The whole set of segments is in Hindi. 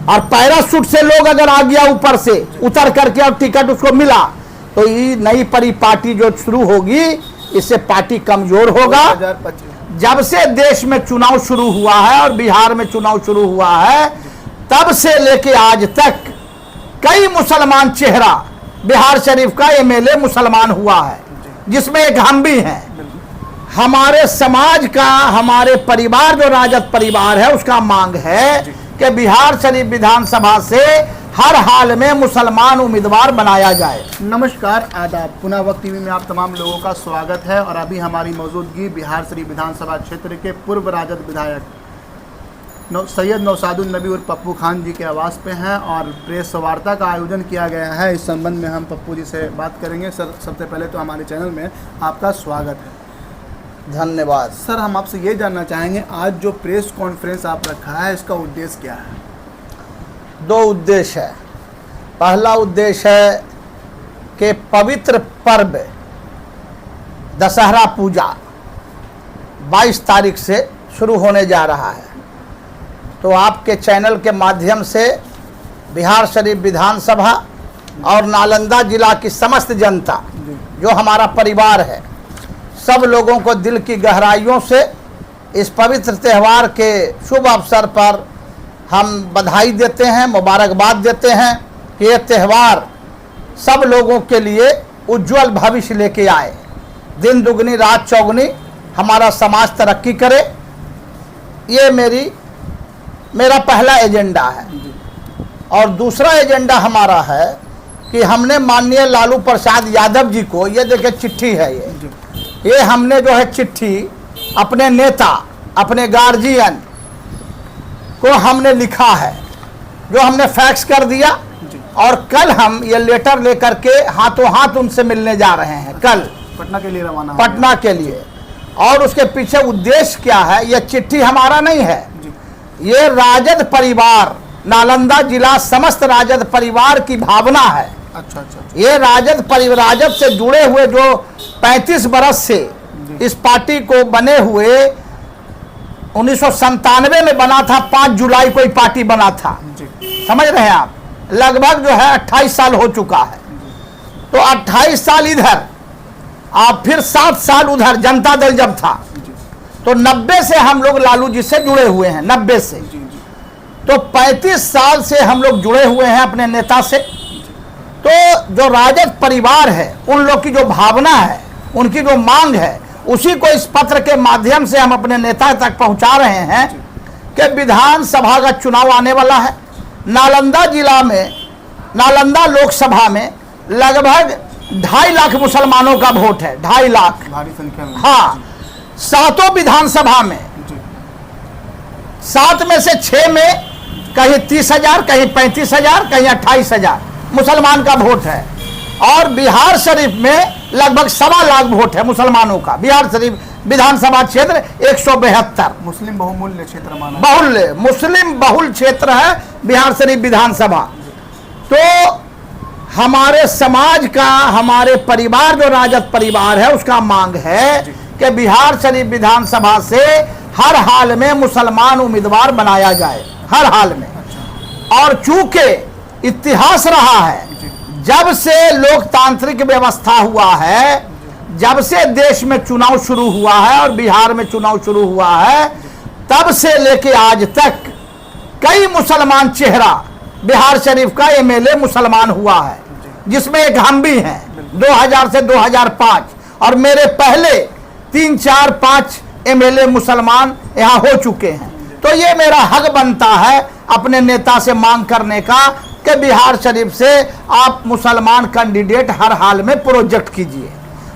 और पैराशूट से लोग अगर आ गया ऊपर से उतर करके और टिकट उसको मिला तो ये नई परी पार्टी जो शुरू होगी इससे पार्टी कमजोर होगा। जब से देश में चुनाव शुरू हुआ है और बिहार में चुनाव शुरू हुआ है तब से लेके आज तक कई मुसलमान चेहरा बिहार शरीफ का एमएलए मुसलमान हुआ है, जिसमें एक हम भी हैं। हमारे समाज का, हमारे परिवार जो राजद परिवार है उसका मांग है कि बिहार शरीफ विधानसभा से हर हाल में मुसलमान उम्मीदवार बनाया जाए। नमस्कार, आदाब। पुनः वक्त टीवी में आप तमाम लोगों का स्वागत है और अभी हमारी मौजूदगी बिहार शरीफ विधानसभा क्षेत्र के पूर्व राजद विधायक सैयद नौशादुल नबी और पप्पू खान जी के आवास पे हैं और प्रेस वार्ता का आयोजन किया गया है। इस संबंध में हम पप्पू जी से बात करेंगे। सर, सबसे पहले तो हमारे चैनल में आपका स्वागत है। धन्यवाद। सर, हम आपसे ये जानना चाहेंगे, आज जो प्रेस कॉन्फ्रेंस आप रखा है इसका उद्देश्य क्या है? दो उद्देश्य है। पहला उद्देश्य है कि पवित्र पर्व दशहरा पूजा 22 तारीख से शुरू होने जा रहा है, तो आपके चैनल के माध्यम से बिहार शरीफ विधानसभा और नालंदा जिला की समस्त जनता जो हमारा परिवार है, सब लोगों को दिल की गहराइयों से इस पवित्र त्यौहार के शुभ अवसर पर हम बधाई देते हैं, मुबारकबाद देते हैं कि ये त्यौहार सब लोगों के लिए उज्जवल भविष्य लेके आए, दिन दुगनी रात चौगनी हमारा समाज तरक्की करे। ये मेरा पहला एजेंडा है। और दूसरा एजेंडा हमारा है कि हमने माननीय लालू प्रसाद यादव जी को, ये देखिए चिट्ठी है, ये हमने जो है चिट्ठी अपने नेता, अपने गार्जियन को हमने लिखा है, जो हमने फैक्स कर दिया और कल हम ये लेटर लेकर के हाथों हाथ उनसे मिलने जा रहे हैं। कल पटना के लिए रवाना, पटना के लिए। और उसके पीछे उद्देश्य क्या है? ये चिट्ठी हमारा नहीं है, ये राजद परिवार, नालंदा जिला समस्त राजद परिवार की भावना है। अच्छा। ये राजद से जुड़े हुए जो 35 बरस से इस पार्टी को बने हुए, 1997 में बना था, 5 जुलाई को पार्टी बना था, समझ रहे हैं आप। लगभग जो है 28 साल हो चुका है। तो 28 साल इधर और फिर 7 साल उधर जनता दल जब था, तो 90 से हम लोग लालू जी से जुड़े हुए हैं, 90 से। तो 35 साल से हम लोग जुड़े हुए हैं अपने नेता से। तो जो राजद परिवार है, उन लोग की जो भावना है, उनकी जो मांग है, उसी को इस पत्र के माध्यम से हम अपने नेता तक पहुंचा रहे हैं कि विधानसभा का चुनाव आने वाला है। नालंदा जिला में, नालंदा लोकसभा में लगभग 2.5 लाख मुसलमानों का वोट है, 2.5 लाख, भारी संख्या में। हाँ, 7 विधानसभा में, 7 में से 6 में कहीं 30,000, कहीं 35,000, कहीं 28,000 मुसलमान का वोट है। और बिहार शरीफ में लगभग 1.25 लाख वोट है मुसलमानों का। बिहार शरीफ विधानसभा क्षेत्र 172 मुस्लिम बहुमूल्य क्षेत्र माना, मुस्लिम बहुल क्षेत्र है बिहार शरीफ विधानसभा। तो हमारे समाज का, हमारे परिवार जो राजद परिवार है उसका मांग है कि बिहार शरीफ विधानसभा से हर हाल में मुसलमान उम्मीदवार बनाया जाए, हर हाल में। और चूंकि इतिहास रहा है, जब से लोकतांत्रिक व्यवस्था हुआ है, जब से देश में चुनाव शुरू हुआ है और बिहार में चुनाव शुरू हुआ है, तब से लेके आज तक कई मुसलमान चेहरा बिहार शरीफ का एमएलए मुसलमान हुआ है, जिसमें एक हम भी हैं। 2000 से 2005 और मेरे पहले 3, 4, 5 एमएलए मुसलमान यहाँ हो चुके हैं। तो ये मेरा हक बनता है अपने नेता से मांग करने का कि बिहार शरीफ से आप मुसलमान कैंडिडेट हर हाल में प्रोजेक्ट कीजिए।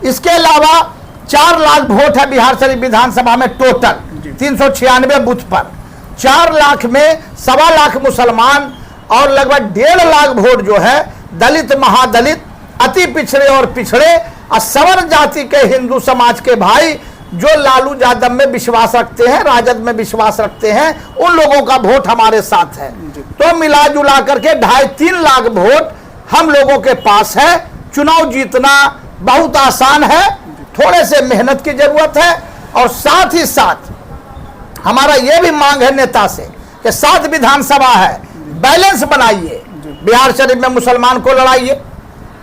इसके अलावा 4 लाख वोट है बिहार शरीफ विधानसभा में टोटल, 396 बूथ पर। 4 लाख में 1.25 लाख मुसलमान और लगभग 1.5 लाख वोट जो है दलित, महादलित, अति पिछड़े और पिछड़े और सवर्ण जाति के हिंदू समाज के भाई जो लालू यादव में विश्वास रखते हैं, राजद में विश्वास रखते हैं, उन लोगों का वोट हमारे साथ है। तो मिला जुला करके 2.5-3 लाख वोट हम लोगों के पास है। चुनाव जीतना बहुत आसान है, थोड़े से मेहनत की जरूरत है। और साथ ही साथ हमारा यह भी मांग है नेता से कि 7 विधानसभा है, बैलेंस बनाइए। बिहार शरीफ में मुसलमान को लड़ाइए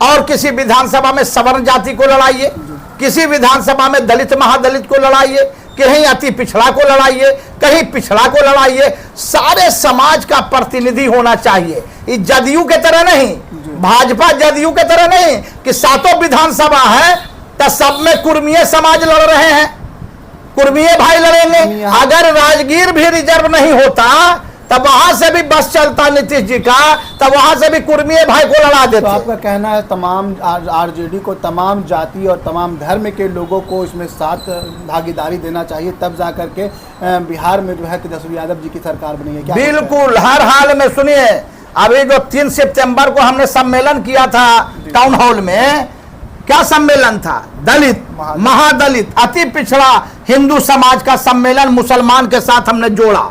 और किसी विधानसभा में सवर्ण जाति को लड़ाइए, किसी विधानसभा में दलित महादलित को लड़ाइए, कहीं अति पिछड़ा को लड़ाइए, कहीं पिछड़ा को लड़ाइए। सारे समाज का प्रतिनिधि होना चाहिए। ये जदयू के तरह नहीं, भाजपा जदयू के तरह नहीं कि सातों विधानसभा है तो सब में कुर्मीय समाज लड़ रहे हैं, कुर्मीय भाई लड़ेंगे। अगर राजगीर भी रिजर्व नहीं होता तब वहां से भी बस चलता नीतीश जी का, तब वहां से भी कुर्मीय भाई को लड़ा देते। तो आपका कहना है तमाम आरजेडी को तमाम जाति और तमाम धर्म के लोगों को इसमें साथ भागीदारी देना चाहिए, तब जा करके बिहार में जो है तेजस्वी यादव जी की सरकार बनेगी? क्या बिल्कुल, हर हाल में। सुनिए, अभी जो 3 सितंबर को हमने सम्मेलन किया था टाउन हॉल में, क्या सम्मेलन था? दलित महादलित अति पिछड़ा हिंदू समाज का सम्मेलन मुसलमान के साथ हमने जोड़ा।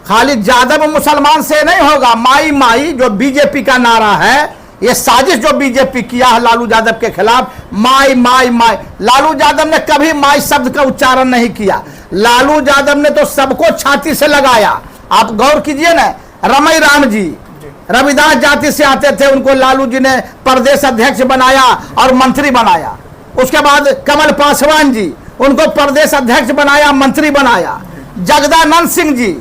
खाली यादव मुसलमान से नहीं होगा, माई माई जो बीजेपी का नारा है, ये साजिश जो बीजेपी किया है लालू यादव के खिलाफ, माई माई माई। लालू यादव ने कभी माई शब्द का उच्चारण नहीं किया। लालू यादव ने तो सबको छाती से लगाया। आप गौर कीजिए ना, रमई राम जी रविदास जाति से आते थे, उनको लालू जी ने प्रदेश अध्यक्ष बनाया और मंत्री बनाया। उसके बाद कमल पासवान जी, उनको प्रदेश अध्यक्ष बनाया, मंत्री बनाया। जगदानंद सिंह जी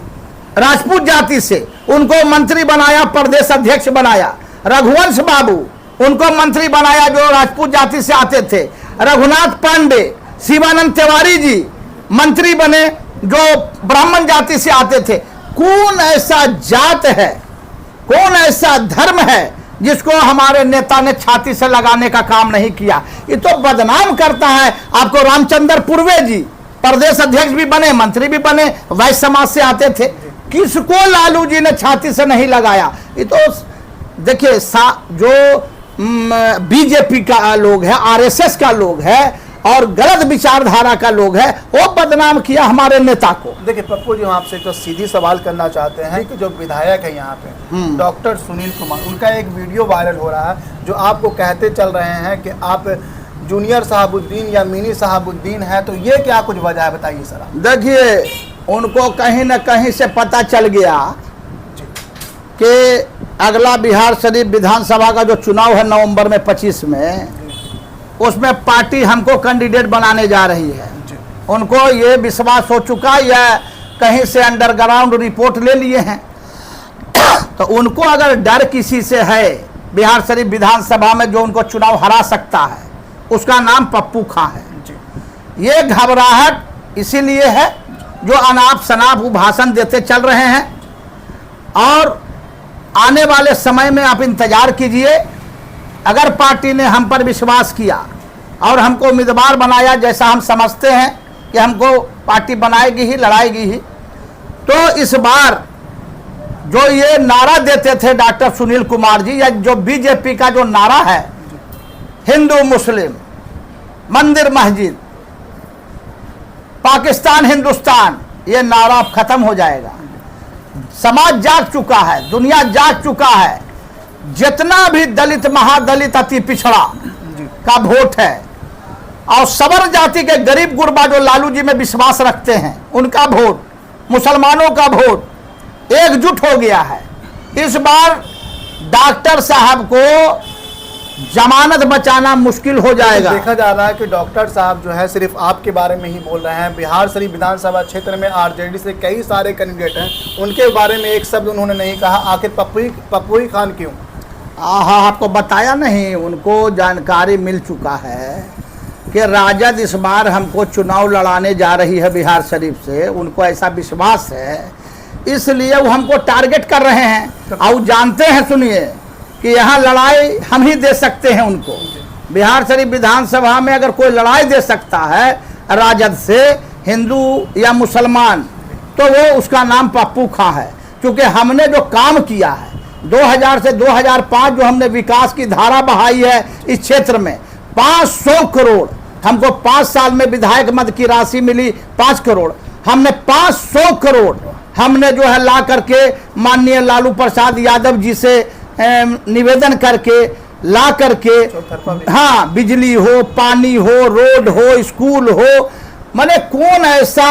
राजपूत जाति से, उनको मंत्री बनाया, प्रदेश अध्यक्ष बनाया। रघुवंश बाबू, उनको मंत्री बनाया जो राजपूत जाति से आते थे। रघुनाथ पांडे, शिवानंद तिवारी जी मंत्री बने जो ब्राह्मण जाति से आते थे। कौन ऐसा जात है, कौन ऐसा धर्म है जिसको हमारे नेता ने छाती से लगाने का काम नहीं किया? ये तो बदनाम करता है आपको। रामचंद्र पूर्वे जी प्रदेश अध्यक्ष भी बने, मंत्री भी बने, वैश्य समाज से आते थे। किसको लालू जी ने छाती से नहीं लगाया? ये तो देखिए, जो बीजेपी का लोग है, आरएसएस का लोग है और गलत विचारधारा का लोग है, वो बदनाम किया हमारे नेता को। देखिए पप्पू जी, हम आपसे तो सीधी सवाल करना चाहते हैं कि जो विधायक है यहाँ पे डॉक्टर सुनील कुमार, उनका एक वीडियो वायरल हो रहा है जो आपको कहते चल रहे हैं कि आप जूनियर साहबुद्दीन या मिनी साहबुद्दीन है, तो ये क्या कुछ वजह है, बताइए सर। देखिए, उनको कहीं न कहीं से पता चल गया कि अगला बिहार शरीफ विधानसभा का जो चुनाव है नवंबर में 25 में, उसमें पार्टी हमको कैंडिडेट बनाने जा रही है। उनको ये विश्वास हो चुका, या कहीं से अंडरग्राउंड रिपोर्ट ले लिए हैं। तो उनको अगर डर किसी से है बिहार शरीफ विधानसभा में जो उनको चुनाव हरा सकता है, उसका नाम पप्पू खां है। ये घबराहट इसीलिए है जो अनाप शनाप वो भाषण देते चल रहे हैं। और आने वाले समय में आप इंतजार कीजिए, अगर पार्टी ने हम पर विश्वास किया और हमको उम्मीदवार बनाया, जैसा हम समझते हैं कि हमको पार्टी बनाएगी ही, लड़ाएगी ही, तो इस बार जो ये नारा देते थे डॉक्टर सुनील कुमार जी, या जो बीजेपी का जो नारा है हिंदू मुस्लिम, मंदिर मस्जिद, पाकिस्तान हिंदुस्तान, ये नारा अब खत्म हो जाएगा। समाज जाग चुका है, दुनिया जाग चुका है। जितना भी दलित महादलित अति पिछड़ा का वोट है और सवर्ण जाति के गरीब गुरबा जो लालू जी में विश्वास रखते हैं, उनका वोट, मुसलमानों का वोट एकजुट हो गया है। इस बार डॉक्टर साहब को जमानत बचाना मुश्किल हो जाएगा। देखा जा रहा है कि डॉक्टर साहब जो है सिर्फ आपके बारे में ही बोल रहे हैं। बिहार शरीफ विधानसभा क्षेत्र में आरजेडी से कई सारे कैंडिडेट हैं, उनके बारे में एक शब्द उन्होंने नहीं कहा। आखिर पप्पू खान क्यों? हाँ, आपको बताया नहीं, उनको जानकारी मिल चुका है कि राजद इस बार हमको चुनाव लड़ाने जा रही है बिहार शरीफ से। उनको ऐसा विश्वास है, इसलिए वो हमको टारगेट कर रहे हैं। और जानते हैं, सुनिए, कि यहाँ लड़ाई हम ही दे सकते हैं उनको। बिहार शरीफ विधानसभा में अगर कोई लड़ाई दे सकता है राजद से, हिंदू या मुसलमान, तो वो उसका नाम पप्पू खां है। क्योंकि हमने जो काम किया है 2000 से 2005, जो हमने विकास की धारा बहाई है इस क्षेत्र में, 500 करोड़ हमको 5 साल में विधायक मद की राशि मिली, 5 करोड़। हमने 500 करोड़ हमने जो है ला करके माननीय लालू प्रसाद यादव जी से निवेदन करके ला करके, हाँ, बिजली हो, पानी हो, रोड हो, स्कूल हो, माने कौन ऐसा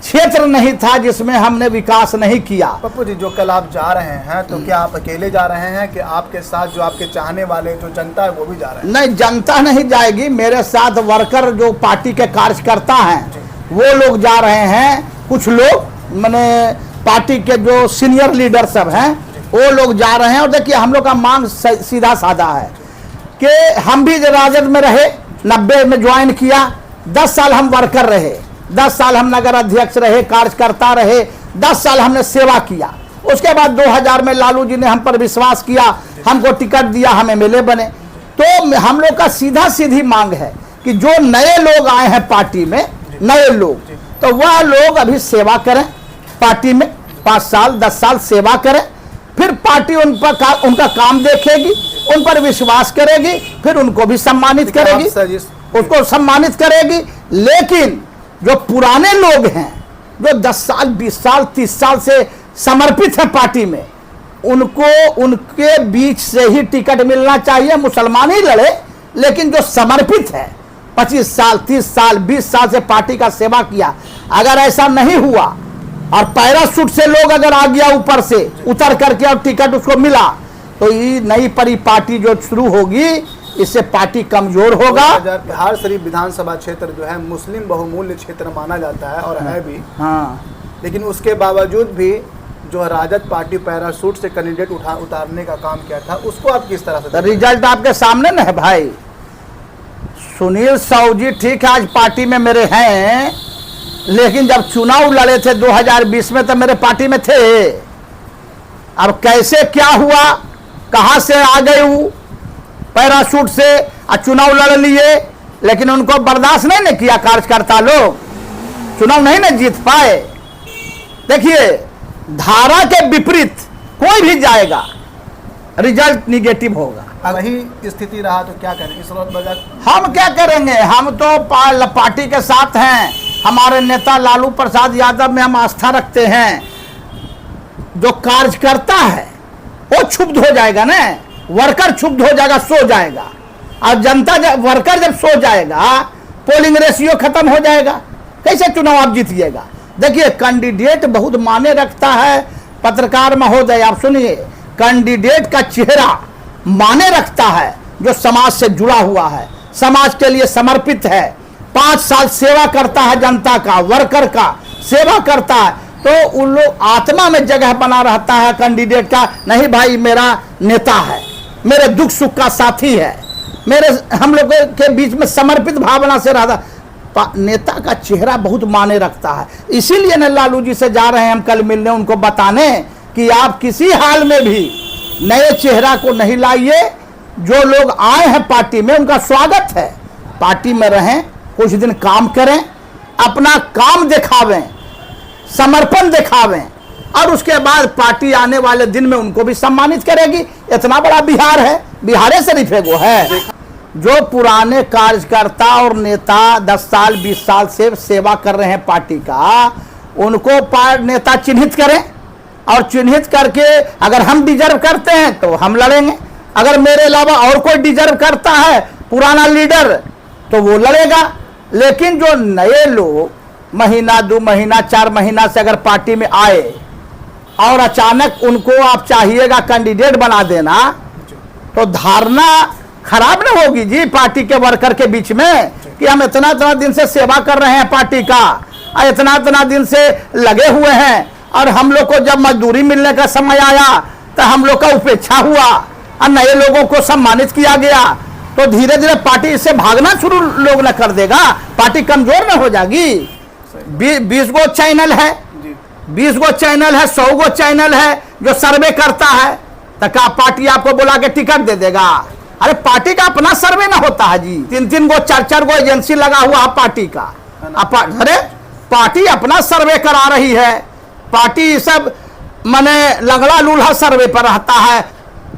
क्षेत्र नहीं था जिसमें हमने विकास नहीं किया। पप्पू जी, जो कल आप जा रहे हैं तो क्या आप अकेले जा रहे हैं कि आपके साथ जो आपके चाहने वाले जो जनता है वो भी जा रहे हैं? नहीं, जनता नहीं जाएगी, मेरे साथ वर्कर जो पार्टी के कार्यकर्ता हैं वो लोग जा रहे हैं। कुछ लोग मैंने पार्टी के जो सीनियर लीडर सब हैं वो लोग जा रहे हैं। और देखिए, हम लोग का मांग सीधा साधा है कि हम भी राजद में रहे, 90 में ज्वाइन किया, 10 साल हम वर्कर रहे, 10 साल हम नगर अध्यक्ष रहे, कार्यकर्ता रहे, 10 साल हमने सेवा किया। उसके बाद 2000 में लालू जी ने हम पर विश्वास किया, हमको टिकट दिया, हम एमएलए बने। तो हम लोग का सीधा सीधी मांग है कि जो नए लोग आए हैं पार्टी में, नए लोग, तो वह लोग अभी सेवा करें पार्टी में, 5 साल 10 साल सेवा करें, फिर पार्टी उनका काम देखेगी, उन पर विश्वास करेगी, फिर उनको भी सम्मानित करेगी, उसको सम्मानित करेगी। लेकिन जो पुराने लोग हैं, जो 10 साल 20 साल 30 साल से समर्पित है पार्टी में, उनको उनके बीच से ही टिकट मिलना चाहिए। मुसलमान ही लड़े, लेकिन जो समर्पित है, 25 साल 30 साल 20 साल से पार्टी का सेवा किया, अगर ऐसा नहीं हुआ और पैराशूट से लोग अगर आ गया ऊपर से उतर करके और टिकट उसको मिला, तो ये नई परी पार्टी जो शुरू होगी, इससे पार्टी कमजोर होगा। बिहार शरीफ विधानसभा क्षेत्र जो है मुस्लिम बहुमूल्य क्षेत्र माना जाता है और है भी। हाँ, लेकिन उसके बावजूद भी जो राजद पार्टी पैराशूट से कैंडिडेट उतारने का काम किया था, उसको आप किस तरह से? रिजल्ट आपके सामने न है भाई। सुनील साहू जी ठीक है, आज पार्टी में मेरे हैं, लेकिन जब चुनाव लड़े थे 2020 में तो मेरे पार्टी में थे। अब कैसे क्या हुआ, कहां से आ गए वो पैराशूट से, चुनाव लड़ लिए, लेकिन उनको बर्दाश्त नहीं न किया कार्यकर्ता लोग, चुनाव नहीं न जीत पाए। देखिए, धारा के विपरीत कोई भी जाएगा, रिजल्ट निगेटिव होगा। वही स्थिति रहा तो क्या करें इस वक्त? हम क्या करेंगे, हम तो पार्टी के साथ हैं, हमारे नेता लालू प्रसाद यादव में हम आस्था रखते हैं। जो कार्यकर्ता है वो क्षुब्ध हो जाएगा ना, वर्कर क्षुब्ध हो जाएगा, सो जाएगा, और जनता वर्कर जब सो जाएगा, पोलिंग रेशियो खत्म हो जाएगा, कैसे चुनाव आप जीतिएगा? देखिए, कैंडिडेट बहुत मायने रखता है। पत्रकार महोदय, आप सुनिए, कैंडिडेट का चेहरा मायने रखता है, जो समाज से जुड़ा हुआ है, समाज के लिए समर्पित है, 5 साल सेवा करता है, जनता का, वर्कर का सेवा करता है, तो उन लोग आत्मा में जगह बना रहता है कैंडिडेट का। नहीं भाई, मेरा नेता है, मेरे दुख सुख का साथी है, मेरे हम लोग के बीच में समर्पित भावना से रहता। नेता का चेहरा बहुत मायने रखता है। इसीलिए न लालू जी से जा रहे हैं हम कल मिलने, उनको बताने कि आप किसी हाल में भी नए चेहरा को नहीं लाइए। जो लोग आए हैं पार्टी में, उनका स्वागत है, पार्टी में रहें, कुछ दिन काम करें, अपना काम दिखावें, समर्पण दिखावें, और उसके बाद पार्टी आने वाले दिन में उनको भी सम्मानित करेगी। इतना बड़ा बिहार है, बिहार शरीफ वो है। जो पुराने कार्यकर्ता और नेता 10 साल 20 साल से सेवा कर रहे हैं पार्टी का, उनको नेता चिन्हित करें, और चिन्हित करके अगर हम डिजर्व करते हैं तो हम लड़ेंगे, अगर मेरे अलावा और कोई डिजर्व करता है पुराना लीडर तो वो लड़ेगा। लेकिन जो नए लोग महीना 2 महीना 4 महीना से अगर पार्टी में आए और अचानक उनको आप चाहिएगा कैंडिडेट बना देना, तो धारणा खराब ना होगी जी पार्टी के वर्कर के बीच में कि हम इतना इतना दिन से सेवा कर रहे हैं पार्टी का, और इतना इतना दिन से लगे हुए हैं, और हम लोग को जब मजदूरी मिलने का समय आया तो हम लोग का उपेक्षा हुआ और नए लोगों को सम्मानित किया गया, तो धीरे धीरे पार्टी इससे भागना शुरू लोग न कर देगा, पार्टी कमजोर न हो जाएगी। 20 गो चैनल है, 20 गो चैनल है, 100 गो चैनल है जो सर्वे करता है, तो क्या पार्टी आपको बुला के टिकट दे देगा? अरे पार्टी का अपना सर्वे ना होता है जी, 3-3 गो 4-4 गो एजेंसी लगा हुआ है पार्टी का। अरे पार्टी अपना सर्वे करा रही है, पार्टी सब माने लंगड़ा लूल्हा सर्वे पर रहता है।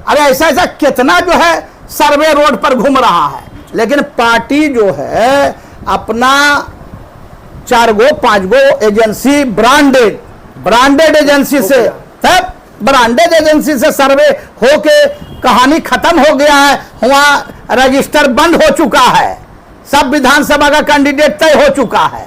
अरे ऐसा ऐसा कितना जो है सर्वे रोड पर घूम रहा है, लेकिन पार्टी जो है अपना 4 गो 5 गो एजेंसी ब्रांडेड एजेंसी से, तब ब्रांडेड एजेंसी से सर्वे होके कहानी खत्म हो गया है, वहां रजिस्टर बंद हो चुका है, सब विधानसभा का कैंडिडेट तय हो चुका है।